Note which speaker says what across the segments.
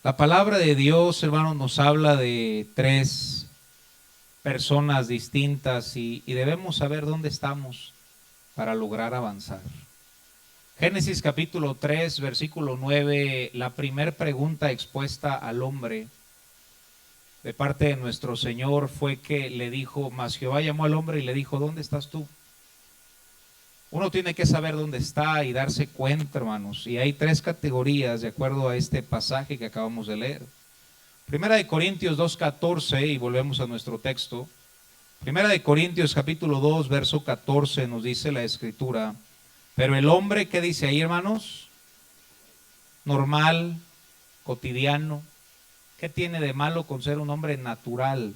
Speaker 1: La palabra de Dios, hermanos, nos habla de tres personas distintas y debemos saber dónde estamos para lograr avanzar. Génesis capítulo 3, versículo 9, la primera pregunta expuesta al hombre de parte de nuestro Señor fue que le dijo, mas Jehová llamó al hombre y le dijo, ¿dónde estás tú? Uno tiene que saber dónde está y darse cuenta, hermanos, y hay tres categorías de acuerdo a este pasaje que acabamos de leer. Primera de Corintios 2:14, y volvemos a nuestro texto. Primera de Corintios capítulo 2, verso 14 nos dice la escritura, pero el hombre, ¿qué dice ahí, hermanos? Normal, cotidiano. ¿Qué tiene de malo con ser un hombre natural?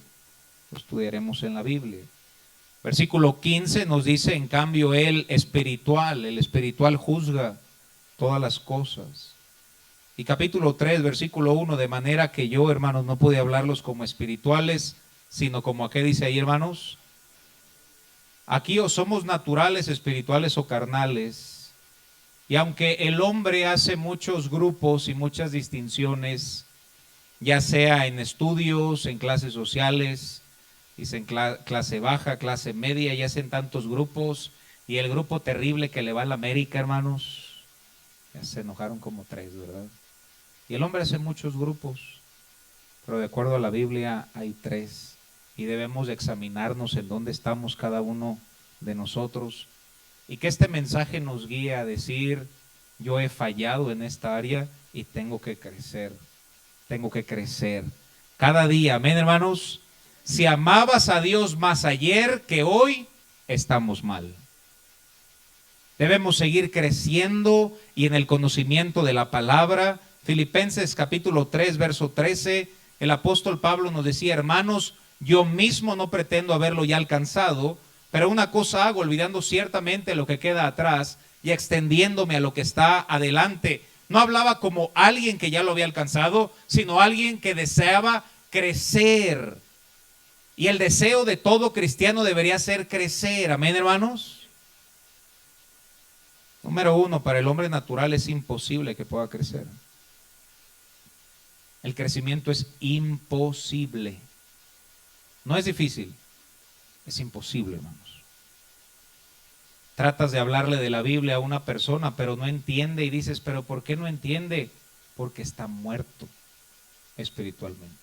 Speaker 1: Lo estudiaremos en la Biblia. Versículo 15 nos dice, en cambio, el espiritual juzga todas las cosas. Y capítulo 3, versículo 1, de manera que yo, hermanos, no pude hablarlos como espirituales, sino como a qué dice ahí, hermanos. Aquí o somos naturales, espirituales o carnales. Y aunque el hombre hace muchos grupos y muchas distinciones, ya sea en estudios, en clases sociales, dicen clase baja, clase media, y hacen tantos grupos, y el grupo terrible que le va a la América, hermanos, ya se enojaron como tres, ¿verdad? Y el hombre hace muchos grupos, pero de acuerdo a la Biblia hay tres, y debemos examinarnos en dónde estamos cada uno de nosotros, y que este mensaje nos guíe a decir, yo he fallado en esta área y tengo que crecer cada día, amén, hermanos. Si amabas a Dios más ayer que hoy, estamos mal. Debemos seguir creciendo y en el conocimiento de la palabra. Filipenses capítulo 3, verso 13, el apóstol Pablo nos decía, hermanos, yo mismo no pretendo haberlo ya alcanzado, pero una cosa hago, olvidando ciertamente lo que queda atrás y extendiéndome a lo que está adelante. No hablaba como alguien que ya lo había alcanzado, sino alguien que deseaba crecer. Y el deseo de todo cristiano debería ser crecer. Amén, hermanos. Número uno, para el hombre natural es imposible que pueda crecer. El crecimiento es imposible. No es difícil, es imposible, hermanos. Tratas de hablarle de la Biblia a una persona, pero no entiende y dices, ¿pero por qué no entiende? Porque está muerto espiritualmente.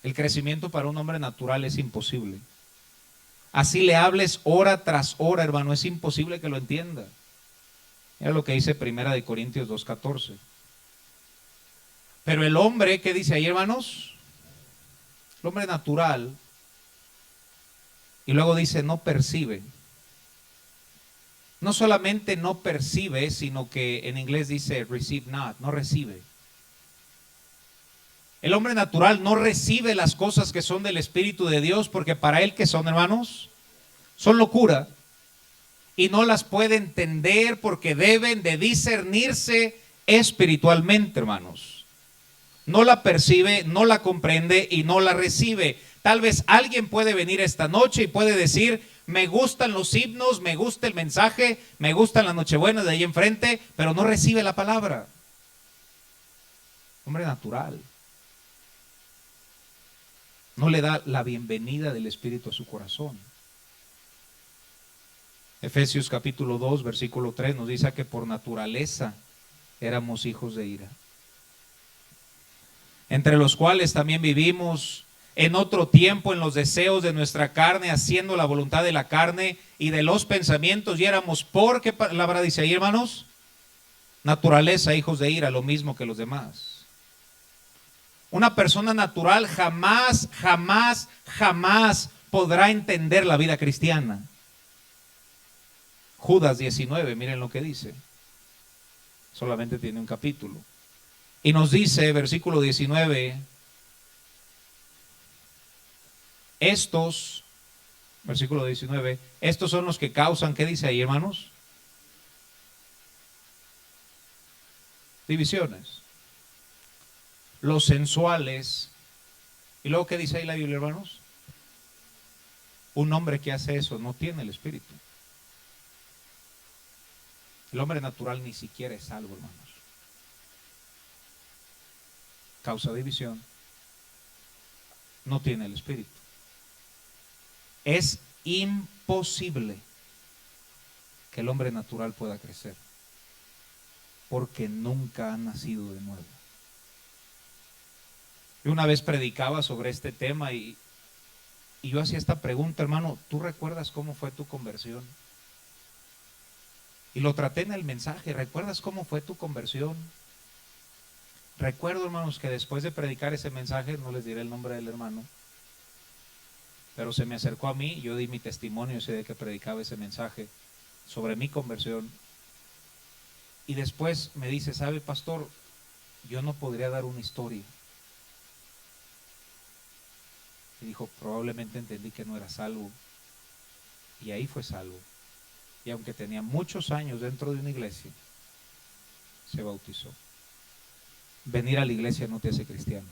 Speaker 1: El crecimiento para un hombre natural es imposible. Así le hables hora tras hora, hermano, es imposible que lo entienda. Mira lo que dice Primera de Corintios 2:14. Pero el hombre, ¿qué dice ahí, hermanos? El hombre natural, y luego dice, no percibe. No solamente no percibe, sino que en inglés dice receive not, no recibe. El hombre natural no recibe las cosas que son del Espíritu de Dios porque para él, ¿qué son, hermanos? Son locura. Y no las puede entender porque deben de discernirse espiritualmente, hermanos. No la percibe, no la comprende y no la recibe. Tal vez alguien puede venir esta noche y puede decir, me gustan los himnos, me gusta el mensaje, me gustan las nochebuenas de ahí enfrente, pero no recibe la palabra. Hombre natural. No le da la bienvenida del Espíritu a su corazón. Efesios capítulo 2, versículo 3 nos dice que por naturaleza éramos hijos de ira, entre los cuales también vivimos en otro tiempo en los deseos de nuestra carne, haciendo la voluntad de la carne y de los pensamientos, y éramos, ¿por qué palabra dice ahí, hermanos? Naturaleza, hijos de ira, lo mismo que los demás. Una persona natural jamás podrá entender la vida cristiana. Judas 19, miren lo que dice. Solamente tiene un capítulo. Y nos dice, versículo 19, versículo 19, estos son los que causan, ¿qué dice ahí, hermanos? Divisiones. Los sensuales. ¿Y luego qué dice ahí la Biblia, hermanos? Un hombre que hace eso no tiene el Espíritu. El hombre natural ni siquiera es salvo, hermanos. causa división, no tiene el Espíritu. Es imposible que el hombre natural pueda crecer, porque nunca ha nacido de nuevo. Yo una vez predicaba sobre este tema y yo hacía esta pregunta, hermano, ¿tú recuerdas cómo fue tu conversión? Y lo traté en el mensaje, ¿recuerdas cómo fue tu conversión? Recuerdo, hermanos, que después de predicar ese mensaje, no les diré el nombre del hermano, pero se me acercó a mí, yo di mi testimonio ese día que predicaba ese mensaje sobre mi conversión. Y después me dice, ¿sabe, pastor? Yo no podría dar una historia. Y dijo, probablemente entendí que no era salvo. Y ahí fue salvo. Y aunque tenía muchos años dentro de una iglesia, se bautizó. Venir a la iglesia no te hace cristiano.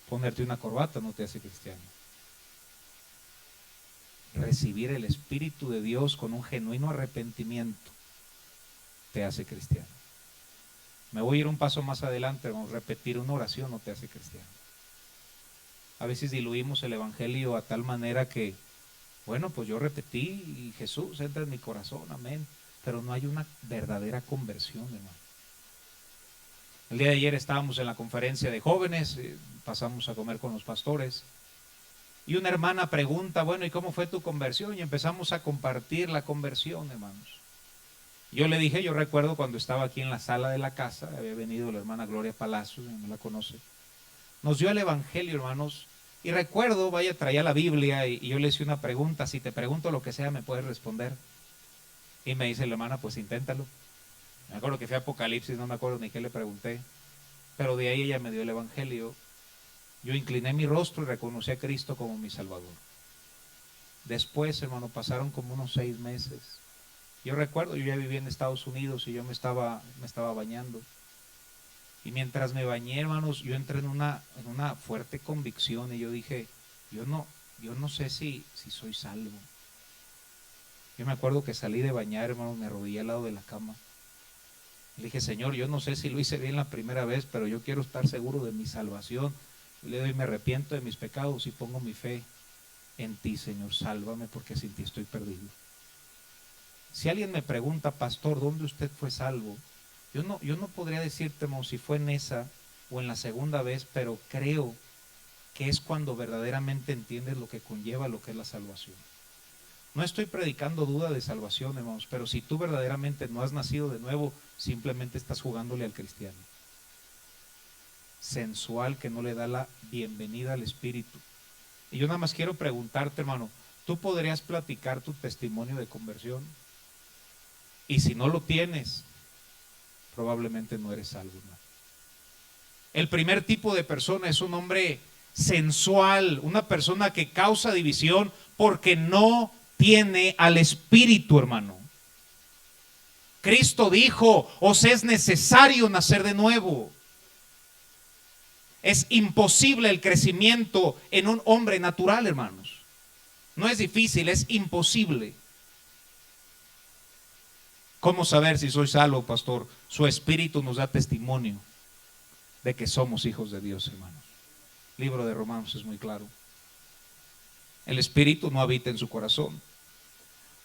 Speaker 1: Ponerte una corbata no te hace cristiano. Recibir el Espíritu de Dios con un genuino arrepentimiento te hace cristiano. Me voy a ir un paso más adelante, vamos a repetir una oración no te hace cristiano. A veces diluimos el evangelio a tal manera que, bueno, pues yo repetí y Jesús entra en mi corazón, amén, pero no hay una verdadera conversión, hermano. El día de ayer estábamos en la conferencia de jóvenes, pasamos a comer con los pastores y una hermana pregunta, bueno, ¿y cómo fue tu conversión? Y empezamos a compartir la conversión, hermanos. Yo le dije, yo recuerdo cuando estaba aquí en la sala de la casa, había venido la hermana Gloria Palacios, no la conoce, nos dio el evangelio, hermanos, y recuerdo, vaya, traía la Biblia y yo le hice una pregunta, si te pregunto lo que sea, me puedes responder. Y me dice la hermana, pues inténtalo. Me acuerdo que fue Apocalipsis, no me acuerdo ni qué le pregunté, pero de ahí ella me dio el evangelio. Yo incliné mi rostro y reconocí a Cristo como mi Salvador. Después, hermano, pasaron como unos 6 meses. Yo recuerdo, yo ya vivía en Estados Unidos y yo me estaba bañando. Y mientras me bañé, hermanos, yo entré en una fuerte convicción y yo dije, yo no sé si soy salvo. Yo me acuerdo que salí de bañar, hermanos, me arrodillé al lado de la cama. Le dije, Señor, yo no sé si lo hice bien la primera vez, pero yo quiero estar seguro de mi salvación. Yo le doy, me arrepiento de mis pecados y pongo mi fe en ti, Señor, sálvame porque sin ti estoy perdido. Si alguien me pregunta, pastor, ¿dónde usted fue salvo? Yo no podría decirte, hermano, si fue en esa o en la segunda vez, pero creo que es cuando verdaderamente entiendes lo que conlleva lo que es la salvación. No estoy predicando duda de salvación, hermanos, pero si tú verdaderamente no has nacido de nuevo, simplemente estás jugándole al cristiano sensual que no le da la bienvenida al Espíritu. Y yo nada más quiero preguntarte, hermano, ¿tú podrías platicar tu testimonio de conversión? Y si no lo tienes, probablemente no eres salvo, hermano. El primer tipo de persona es un hombre sensual, una persona que causa división porque no tiene al Espíritu, hermano. Cristo dijo, os es necesario nacer de nuevo. Es imposible el crecimiento en un hombre natural, hermanos. No es difícil, es imposible. ¿Cómo saber si soy salvo, pastor? Su Espíritu nos da testimonio de que somos hijos de Dios, hermanos. El libro de Romanos es muy claro. El Espíritu no habita en su corazón.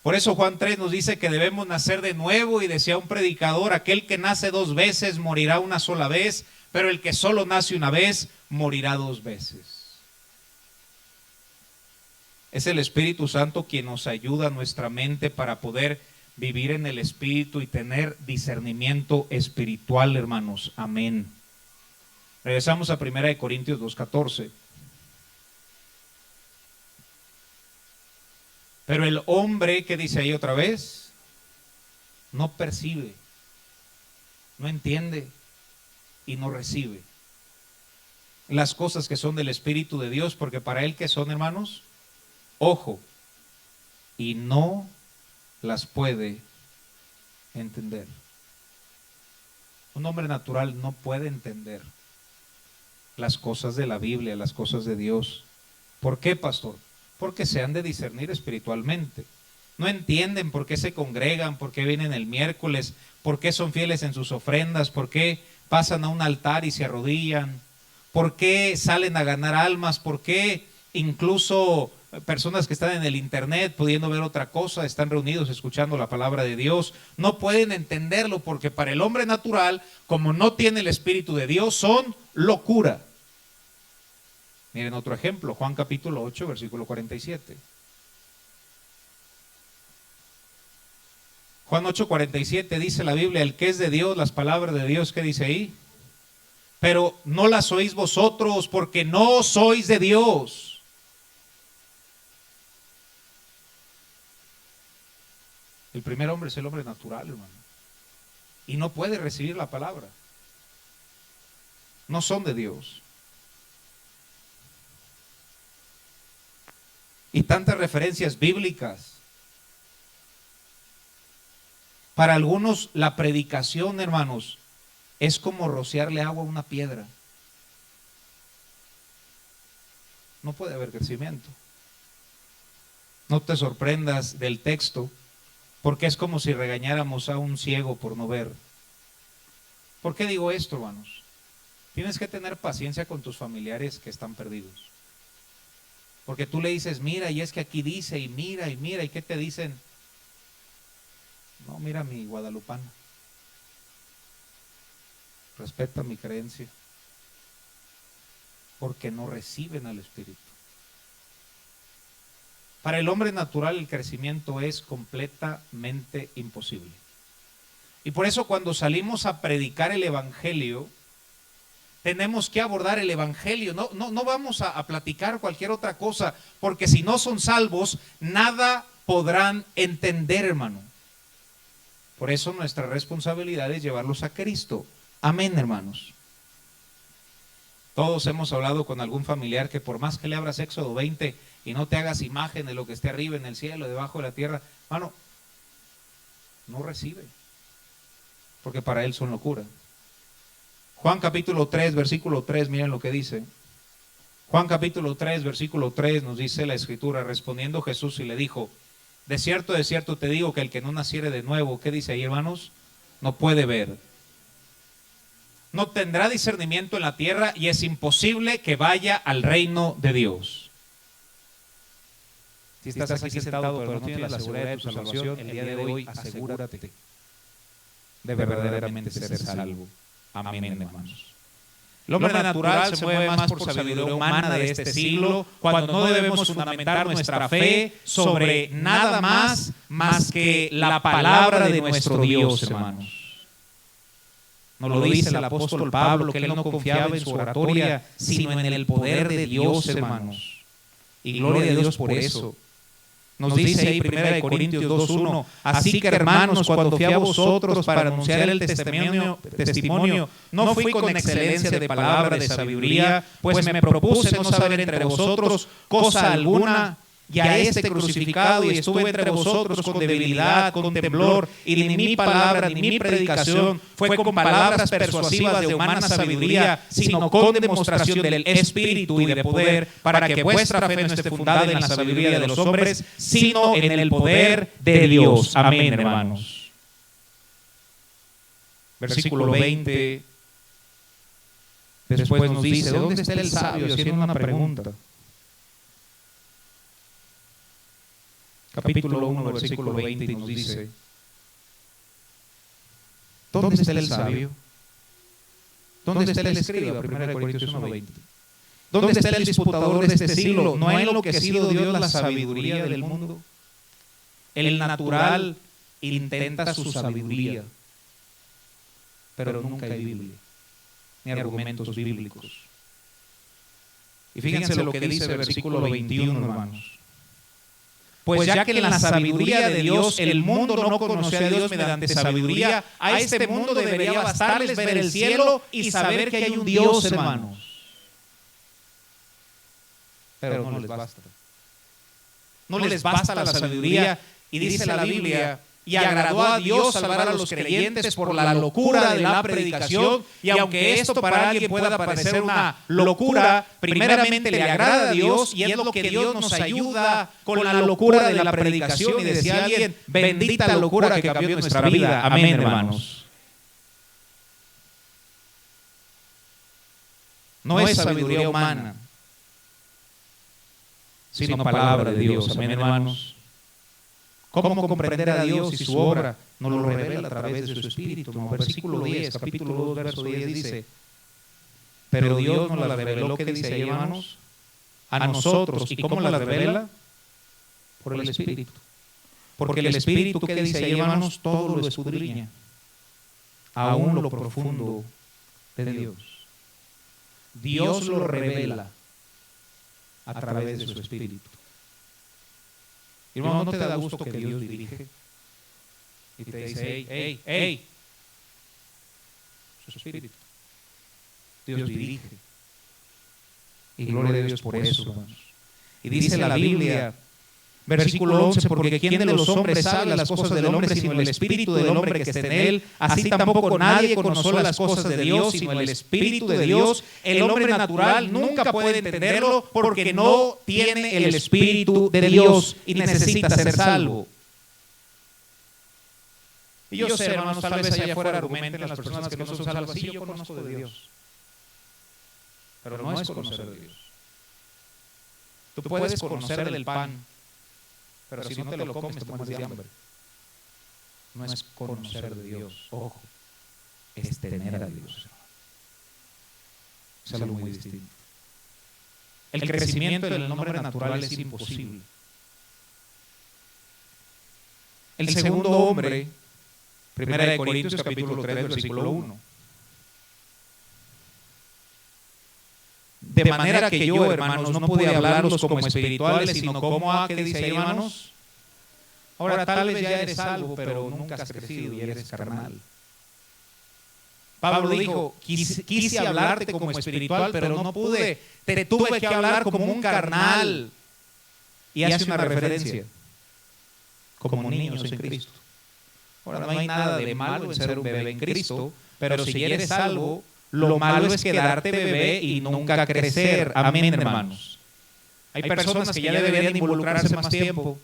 Speaker 1: Por eso Juan 3 nos dice que debemos nacer de nuevo y decía un predicador, aquel que nace 2 veces morirá una sola vez, pero el que solo nace una vez morirá 2 veces. Es el Espíritu Santo quien nos ayuda a nuestra mente para poder vivir en el Espíritu y tener discernimiento espiritual, hermanos. Amén. Regresamos a 1 Corintios 2:14. Pero el hombre, ¿qué dice ahí otra vez? No percibe, no entiende y no recibe las cosas que son del Espíritu de Dios, porque para él, ¿qué son, hermanos? Ojo, y no las puede entender. Un hombre natural no puede entender las cosas de la Biblia, las cosas de Dios. ¿Por qué, pastor? Porque se han de discernir espiritualmente. No entienden por qué se congregan, por qué vienen el miércoles, por qué son fieles en sus ofrendas, por qué pasan a un altar y se arrodillan? ¿Por qué salen a ganar almas? ¿Por qué incluso personas que están en el internet pudiendo ver otra cosa, están reunidos escuchando la palabra de Dios? No pueden entenderlo porque para el hombre natural, como no tiene el Espíritu de Dios, son locura. Miren otro ejemplo, Juan capítulo 8, versículo 47. Juan 8:47 dice la Biblia: el que es de Dios, las palabras de Dios, ¿qué dice ahí? Pero no las oís vosotros porque no sois de Dios. El primer hombre es el hombre natural, hermano, y no puede recibir la palabra. No son de Dios. Y tantas referencias bíblicas. Para algunos la predicación, hermanos, es como rociarle agua a una piedra. No puede haber crecimiento. No te sorprendas del texto, porque es como si regañáramos a un ciego por no ver. ¿Por qué digo esto, hermanos? Tienes que tener paciencia con tus familiares que están perdidos. Porque tú le dices, mira, y es que aquí dice, y mira, ¿y qué te dicen? No, mira mi guadalupana. Respeta mi creencia. Porque no reciben al Espíritu. Para el hombre natural el crecimiento es completamente imposible. Y por eso cuando salimos a predicar el Evangelio, tenemos que abordar el Evangelio. No vamos a platicar cualquier otra cosa, porque si no son salvos, nada podrán entender, hermano. Por eso nuestra responsabilidad es llevarlos a Cristo. Amén, hermanos. Todos hemos hablado con algún familiar que por más que le abras Éxodo 20 y no te hagas imagen de lo que esté arriba en el cielo, debajo de la tierra, hermano, no recibe. Porque para él son locura. Juan capítulo 3, versículo 3, miren lo que dice. Juan capítulo 3, versículo 3 nos dice la Escritura: respondiendo Jesús y le dijo, de cierto te digo que el que no naciere de nuevo, ¿qué dice ahí, hermanos? No puede ver. No tendrá discernimiento en la tierra y es imposible que vaya al reino de Dios. Si estás aquí sentado pero no tienes la seguridad de tu salvación, el día de hoy asegúrate de verdaderamente ser salvo. Amén, hermanos. El hombre natural se mueve más por sabiduría humana de este siglo, cuando no debemos fundamentar nuestra fe sobre nada más que la palabra de nuestro Dios, hermanos. Nos lo dice el apóstol Pablo, que él no confiaba en su oratoria, sino en el poder de Dios, hermanos. Y gloria a Dios por eso. Nos dice ahí 1 Corintios 2:1, así que hermanos, cuando fui a vosotros para anunciar el testimonio, no fui con excelencia de palabra de sabiduría, pues me propuse no saber entre vosotros cosa alguna, y a este crucificado, y estuve entre vosotros con debilidad, con temblor, y ni mi palabra ni mi predicación fue con palabras persuasivas de humana sabiduría, sino con demostración del Espíritu y de poder, para que vuestra fe no esté fundada en la sabiduría de los hombres, sino en el poder de Dios. Amén, hermanos. Versículo 20. Después nos dice, ¿dónde está el sabio? Haciendo una pregunta. Capítulo 1, versículo 20 nos dice, ¿dónde está el sabio? ¿Dónde está el escriba? 1 Corintios 1, 20. ¿Dónde está el disputador de este siglo? ¿No ha enloquecido Dios la sabiduría del mundo? El natural intenta su sabiduría, pero nunca hay Biblia, ni argumentos bíblicos. Y fíjense lo que dice el versículo 21, hermanos. Pues ya que en la sabiduría de Dios el mundo no conoció a Dios mediante sabiduría, a este mundo debería bastarles ver el cielo y saber que hay un Dios, hermanos. Pero no les basta. No les basta la sabiduría, y dice la Biblia, y agradó a Dios salvar a los creyentes por la locura de la predicación, y aunque esto para alguien pueda parecer una locura, primeramente le agrada a Dios, y es lo que Dios nos ayuda con la locura de la predicación. Y decía alguien, bendita locura que cambió nuestra vida. Amén, hermanos. no es sabiduría humana, sino palabra de Dios. Amén, hermanos. ¿Cómo comprender a Dios y su obra? Nos lo revela a través de su Espíritu. ¿No? Versículo 10, capítulo 2, verso 10 dice: pero Dios nos la reveló, ¿qué dice ahí, hermanos? A nosotros. ¿Y cómo la revela? Por el Espíritu. Porque el Espíritu, ¿qué dice ahí, hermanos? Todo lo escudriña, aún lo profundo de Dios. Dios lo revela a través de su Espíritu. Y hermano, ¿no te da gusto que Dios dirige? Y te dice: hey, su Espíritu. Dios dirige. Y gloria a Dios por eso, hermanos. Y dice la Biblia, versículo 11, porque ¿quién de los hombres sabe las cosas del hombre sino el Espíritu del hombre que está en él? Así tampoco nadie conoció las cosas de Dios sino el Espíritu de Dios. El hombre natural nunca puede entenderlo porque no tiene el Espíritu de Dios y necesita ser salvo. Y yo sé, hermanos, tal vez allá afuera argumenten las personas que no son salvas: sí, yo conozco de Dios. Pero no es conocer de Dios. Tú puedes conocer del pan, pero si no te lo comes, te mueres de hambre. No es conocer de Dios, ojo, es tener a Dios. Es algo muy distinto. El crecimiento del hombre natural es imposible. El segundo hombre, 1 Corintios capítulo 3, versículo 1. De manera que yo, hermanos, no pude hablarlos como espirituales, sino como, ¿qué dice ahí, hermanos? Ahora tal vez ya eres salvo, pero nunca has crecido y eres carnal. Pablo dijo: quise hablarte como espiritual, pero no pude. Te tuve que hablar como un carnal. Y hace una referencia: como niños en Cristo. Ahora, no hay nada de malo en ser un bebé en Cristo, pero si eres salvo, lo malo es quedarte bebé y nunca crecer. Amén, hermanos. Hay personas que ya deberían involucrarse más tiempo.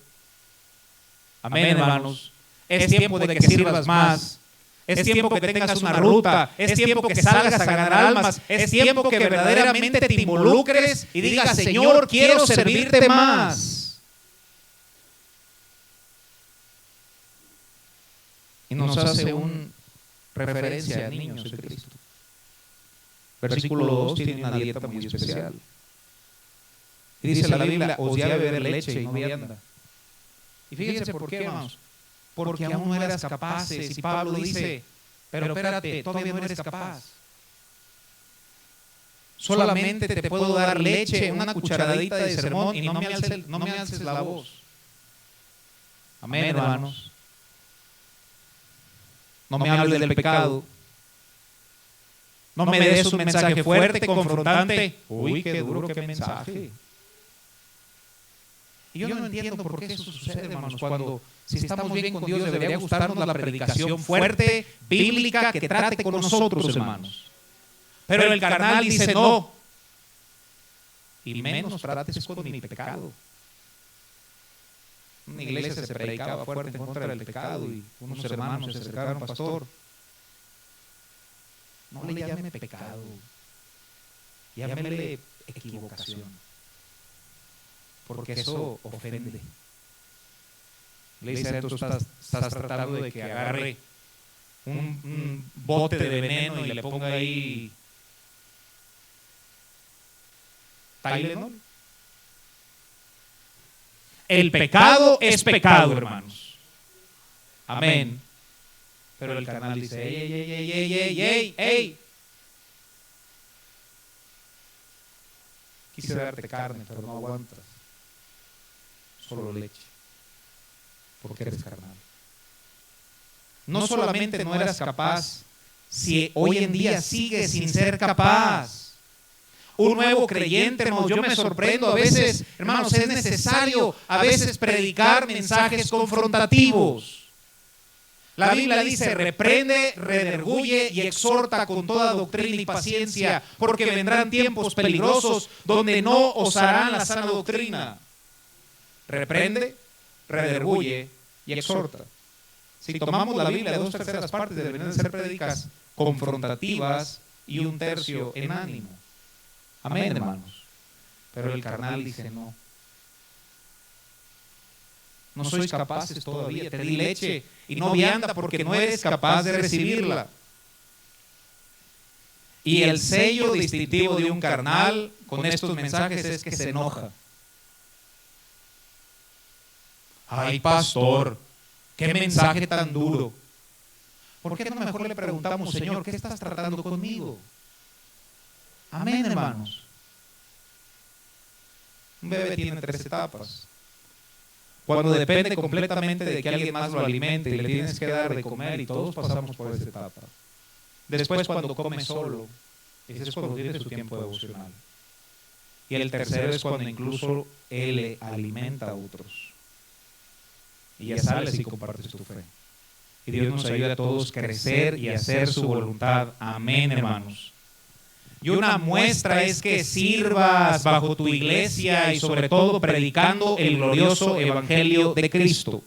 Speaker 1: Amén, hermanos. Es tiempo de que sirvas más. Es tiempo que tengas una ruta. Es tiempo que salgas a ganar almas. Es tiempo que verdaderamente te involucres y digas: Señor, quiero servirte más. Y nos hace una referencia a niños en Cristo. Versículo 2 tiene una dieta muy especial. Y dice la Biblia: os di a beber leche y no vianda. Y fíjense por qué, hermanos. Porque aún no eras capaces. Y Pablo dice: pero espérate, todavía no eres capaz. Solamente te puedo dar leche, una cucharadita de sermón, y no me alces la voz. Amén, hermanos. No me hables del pecado. No me des un mensaje fuerte, confrontante. Uy, qué duro, qué mensaje. Y yo no entiendo por qué eso sucede, hermanos, cuando si estamos bien con Dios debería gustarnos la predicación fuerte, bíblica, que trate con nosotros, hermanos. Pero el carnal dice: no. Y menos trates con mi pecado. En una iglesia se predicaba fuerte en contra del pecado y unos hermanos se acercaron: pastor, no le llame pecado, llámele equivocación, porque eso ofende. Le dice: tú estás tratando de que agarre un bote de veneno y le ponga ahí Tylenol. El pecado es pecado, hermanos. Amén. Pero el carnal dice: ey. Quise darte carne, pero no aguantas. Solo leche. Porque eres carnal. No solamente no eras capaz, si hoy en día sigues sin ser capaz. Un nuevo creyente, hermanos, yo me sorprendo a veces, hermanos, es necesario a veces predicar mensajes confrontativos. La Biblia dice: reprende, redarguye y exhorta con toda doctrina y paciencia, porque vendrán tiempos peligrosos donde no os harán la sana doctrina. Reprende, redarguye y exhorta. Si tomamos la Biblia, 2/3 partes deberían ser prédicas confrontativas y 1/3 en ánimo. Amén, hermanos. Pero el carnal dice no. No sois capaces todavía, te di leche y no vianda porque no eres capaz de recibirla. Y el sello distintivo de un carnal con estos mensajes es que se enoja. Ay, pastor, qué mensaje tan duro. ¿Por qué no mejor le preguntamos, Señor, qué estás tratando conmigo? Amén, hermanos. Un bebé tiene 3 etapas. Cuando depende completamente de que alguien más lo alimente y le tienes que dar de comer, y todos pasamos por esa etapa. Después, cuando come solo, ese es cuando tiene su tiempo devocional. Y el tercero es cuando incluso él le alimenta a otros. Y ya sales y compartes tu fe. Y Dios nos ayuda a todos a crecer y a hacer su voluntad. Amén, hermanos. Y una muestra es que sirvas bajo tu iglesia y sobre todo predicando el glorioso evangelio de Cristo.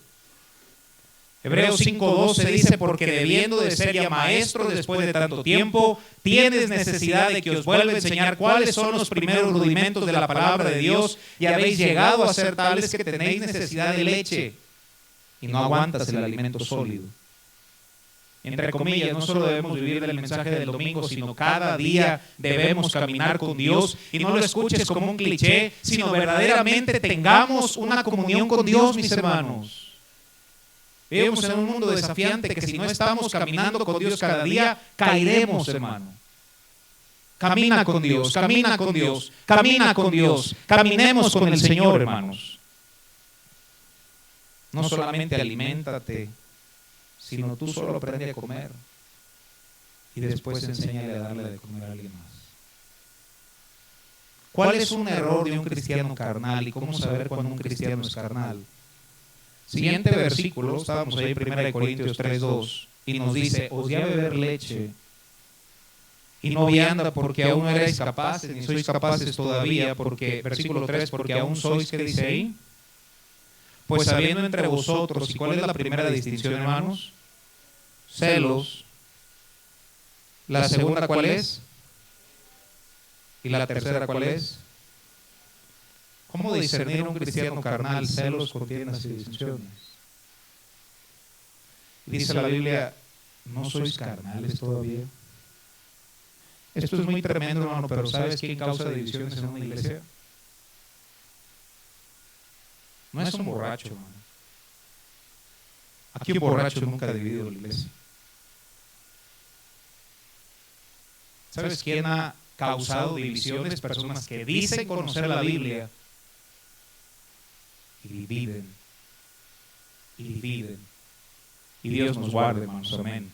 Speaker 1: Hebreos 5:12 dice, porque debiendo de ser ya maestro después de tanto tiempo, tienes necesidad de que os vuelva a enseñar cuáles son los primeros rudimentos de la palabra de Dios y habéis llegado a ser tales que tenéis necesidad de leche y no aguantas el alimento sólido. Entre comillas, no solo debemos vivir del mensaje del domingo, sino cada día debemos caminar con Dios y no lo escuches como un cliché, sino verdaderamente tengamos una comunión con Dios, mis hermanos. Vivimos en un mundo desafiante que si no estamos caminando con Dios cada día, caeremos, hermano. Camina con Dios, camina con Dios, camina con Dios, caminemos con el Señor, hermanos. No solamente aliméntate, sino tú solo aprende a comer y después enséñale a darle de comer a alguien más. ¿Cuál es un error de un cristiano carnal y cómo saber cuando un cristiano es carnal? Siguiente versículo, estábamos ahí en 1 Corintios 3:2 y nos dice, os di a beber leche y no vianda porque aún no erais capaces, ni sois capaces todavía, porque, versículo 3, porque aún sois, ¿qué dice ahí? Pues habiendo entre vosotros, ¿y cuál es la primera distinción, hermanos? Celos. La segunda, ¿cuál es? Y la tercera, ¿cuál es? ¿Cómo discernir un cristiano carnal? Celos, contiendas y disensiones. Dice la Biblia, ¿no sois carnales todavía? Esto es muy tremendo, hermano, pero ¿sabes quién causa divisiones en una iglesia? No es un borracho, hermano. Aquí un borracho nunca ha dividido la iglesia. ¿Sabes quién ha causado divisiones? Personas que dicen conocer la Biblia y dividen. Y dividen. Y Dios nos guarde, hermanos. Amén.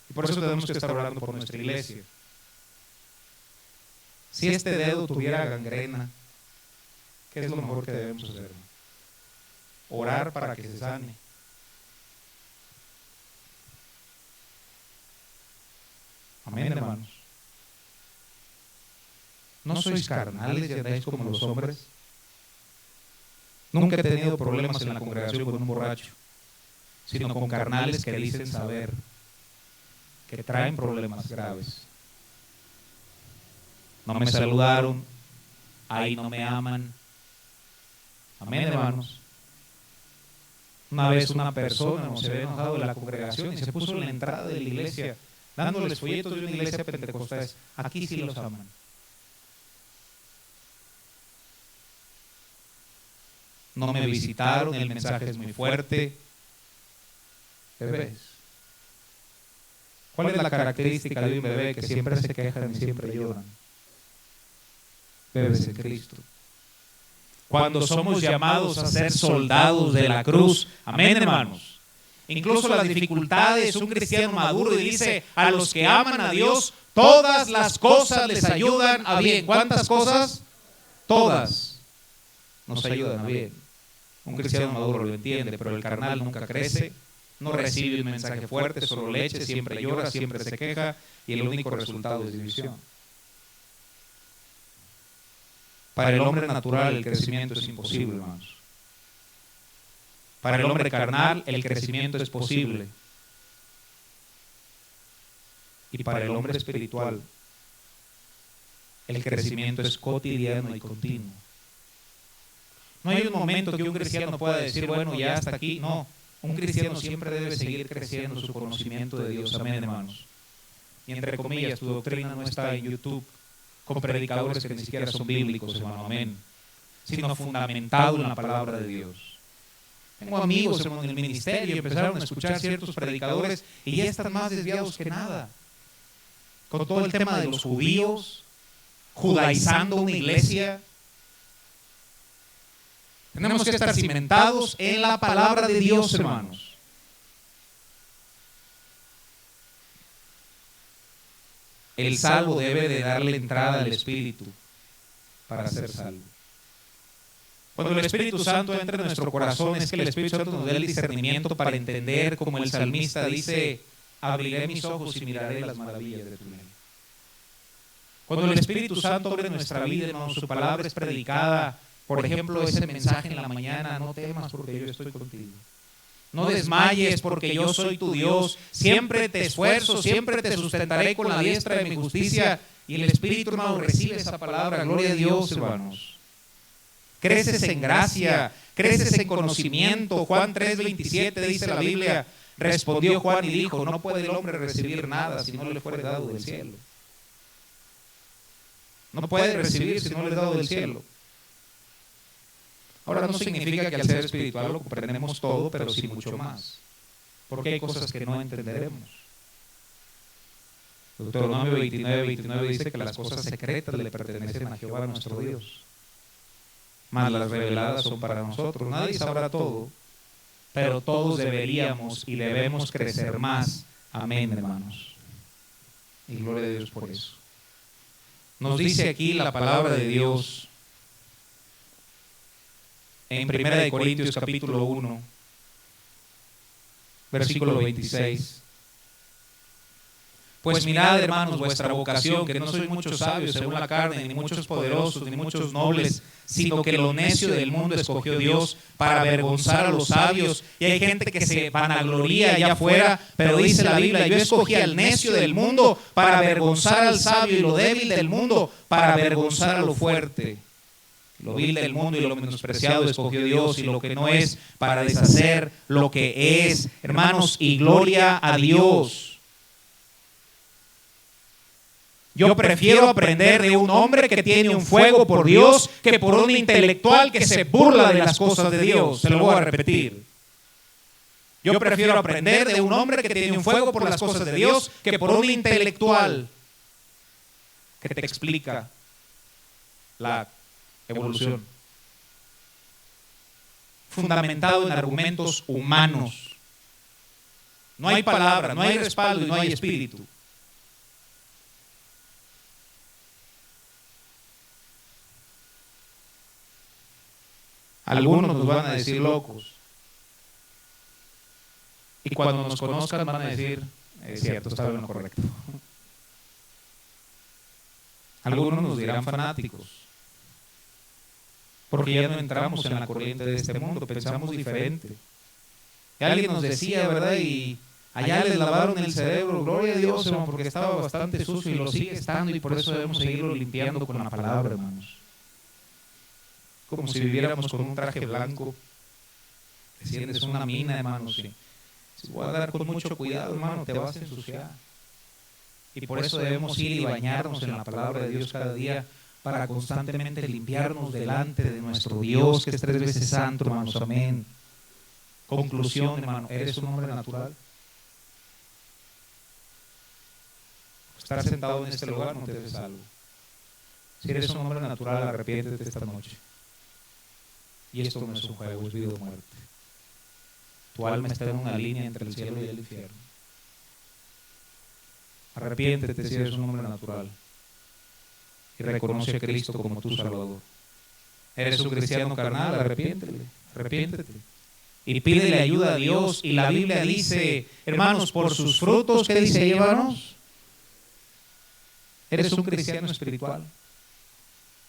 Speaker 1: Y por eso tenemos que estar orando por nuestra iglesia. Si este dedo tuviera gangrena, ¿qué es lo mejor que debemos hacer? Orar para que se sane. Amén, hermanos. ¿No sois carnales y andáis como los hombres? Nunca he tenido problemas en la congregación con un borracho, sino con carnales que dicen saber, que traen problemas graves. No me saludaron, ahí no me aman. Amén, hermanos. Una vez una persona se había enojado de la congregación y se puso en la entrada de la iglesia dándoles folletos de una iglesia pentecostal. Aquí sí los aman. No me visitaron, el mensaje es muy fuerte. Bebés. ¿Cuál es la característica de un bebé que siempre se quejan y siempre lloran? Bebés en Cristo. Cuando somos llamados a ser soldados de la cruz, amén, hermanos. Incluso las dificultades, un cristiano maduro y dice, a los que aman a Dios, todas las cosas les ayudan a bien. ¿Cuántas cosas? Todas nos ayudan a bien. Un cristiano maduro lo entiende, pero el carnal nunca crece, no recibe un mensaje fuerte, solo leche, siempre llora, siempre se queja y el único resultado es división. Para el hombre natural el crecimiento es imposible, hermanos. Para el hombre carnal el crecimiento es posible. Y para el hombre espiritual El crecimiento es cotidiano y continuo. No hay un momento que un cristiano pueda decir, bueno, ya hasta aquí. No, un cristiano siempre debe seguir creciendo su conocimiento de Dios. Amén, hermanos. Y entre comillas, tu doctrina no está en YouTube con predicadores que ni siquiera son bíblicos, hermano, amén, sino fundamentado en la palabra de Dios. Tengo amigos, hermano, en el ministerio y empezaron a escuchar ciertos predicadores y ya están más desviados que nada. Con todo el tema de los judíos, judaizando una iglesia. Tenemos que estar cimentados en la palabra de Dios, hermanos. El salvo debe de darle entrada al Espíritu para ser salvo. Cuando el Espíritu Santo entra en nuestro corazón, es que el Espíritu Santo nos dé el discernimiento para entender, como el salmista dice, abriré mis ojos y miraré las maravillas de tu ley. Cuando el Espíritu Santo abre nuestra vida, hermano, su palabra es predicada. Por ejemplo, ese mensaje en la mañana, no temas porque yo estoy contigo. No desmayes porque yo soy tu Dios. Siempre te esfuerzo, siempre te sustentaré con la diestra de mi justicia. Y el Espíritu, hermano, recibe esa palabra. Gloria a Dios, hermanos. Creces en gracia, creces en conocimiento. Juan 3:27 dice la Biblia, respondió Juan y dijo, no puede el hombre recibir nada si no le fuere dado del cielo. No puede recibir si no le es dado del cielo. Ahora no significa que al ser espiritual lo comprendemos todo, pero sí mucho más. Porque hay cosas que no entenderemos. Deuteronomio 29:29 dice que las cosas secretas le pertenecen a Jehová nuestro Dios. Mas las reveladas son para nosotros. Nadie sabrá todo, pero todos deberíamos y debemos crecer más. Amén, hermanos. Y gloria a Dios por eso. Nos dice aquí la palabra de Dios en 1 Corintios capítulo 1, versículo 26. Pues mirad, hermanos, vuestra vocación, que no sois muchos sabios según la carne, ni muchos poderosos, ni muchos nobles, sino que lo necio del mundo escogió Dios para avergonzar a los sabios. Y hay gente que se vanagloria allá afuera, pero dice la Biblia, yo escogí al necio del mundo para avergonzar al sabio, y lo débil del mundo para avergonzar a lo fuerte. Lo vil del mundo y lo menospreciado escogió Dios, y lo que no es para deshacer lo que es. Hermanos, y gloria a Dios. Yo prefiero aprender de un hombre que tiene un fuego por Dios que por un intelectual que se burla de las cosas de Dios. Se lo voy a repetir. Yo prefiero aprender de un hombre que tiene un fuego por las cosas de Dios que por un intelectual que te explica la evolución, fundamentado en argumentos humanos. No hay palabra, no hay respaldo y no hay espíritu. Algunos nos van a decir locos. Y cuando nos conozcan van a decir, es cierto, estaba en lo correcto. Algunos nos dirán fanáticos. Porque ya no entramos en la corriente de este mundo, pensamos diferente. Y alguien nos decía, ¿verdad? Y allá les lavaron el cerebro, gloria a Dios, hermano, porque estaba bastante sucio y lo sigue estando, y por eso debemos seguirlo limpiando con la palabra, hermanos. Como si viviéramos con un traje blanco. Desciendes una mina, hermanos, y si voy a dar con mucho cuidado, hermano, te vas a ensuciar. Y por eso debemos ir y bañarnos en la palabra de Dios cada día, para constantemente limpiarnos delante de nuestro Dios, que es 3 veces santo, hermanos, amén. Conclusión, hermano, ¿eres un hombre natural? Estar sentado en este lugar no te hace salvo. Si eres un hombre natural, arrepiéntete esta noche. Y esto no es un juego, es vida o muerte. Tu alma está en una línea entre el cielo y el infierno. Arrepiéntete si eres un hombre natural y reconoce a Cristo como tu Salvador. Eres un cristiano carnal, arrepiéntete y pídele ayuda a Dios. Y la Biblia dice, hermanos, por sus frutos, ¿qué dice ahí, hermanos? Eres un cristiano espiritual.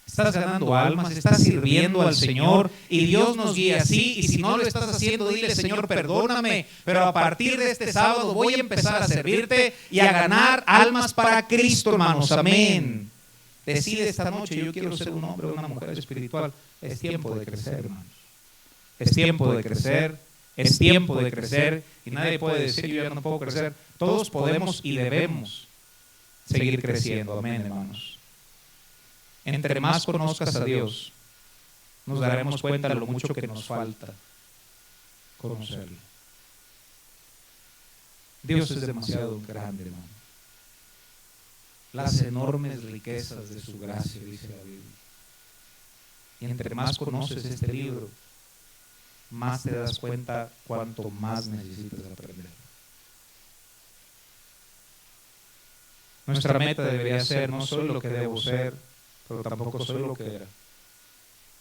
Speaker 1: Estás ganando almas, estás sirviendo al Señor, y Dios nos guía así. Y si no lo estás haciendo, dile, Señor, perdóname, pero a partir de este sábado voy a empezar a servirte y a ganar almas para Cristo, hermanos, amén. decide esta noche, yo quiero ser un hombre o una mujer espiritual, es tiempo de crecer, hermanos. Es tiempo de crecer, es tiempo de crecer, y nadie puede decir, yo ya no puedo crecer. Todos podemos y debemos seguir creciendo, amén, hermanos. Entre más conozcas a Dios, nos daremos cuenta de lo mucho que nos falta conocerlo. Dios es demasiado grande, hermano. Las enormes riquezas de su gracia, dice la Biblia. Y entre más conoces este libro, más te das cuenta cuánto más necesitas aprender. Nuestra meta debería ser, no soy lo que debo ser, pero tampoco soy lo que era.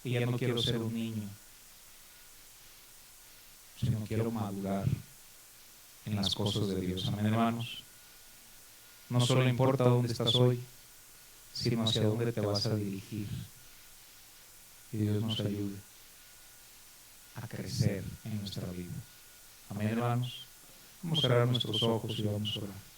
Speaker 1: Y ya no quiero ser un niño, sino quiero madurar en las cosas de Dios. Amén, hermanos. No solo importa dónde estás hoy, sino hacia dónde te vas a dirigir. Y Dios nos ayude a crecer en nuestra vida. Amén, hermanos. Vamos a cerrar nuestros ojos y vamos a orar.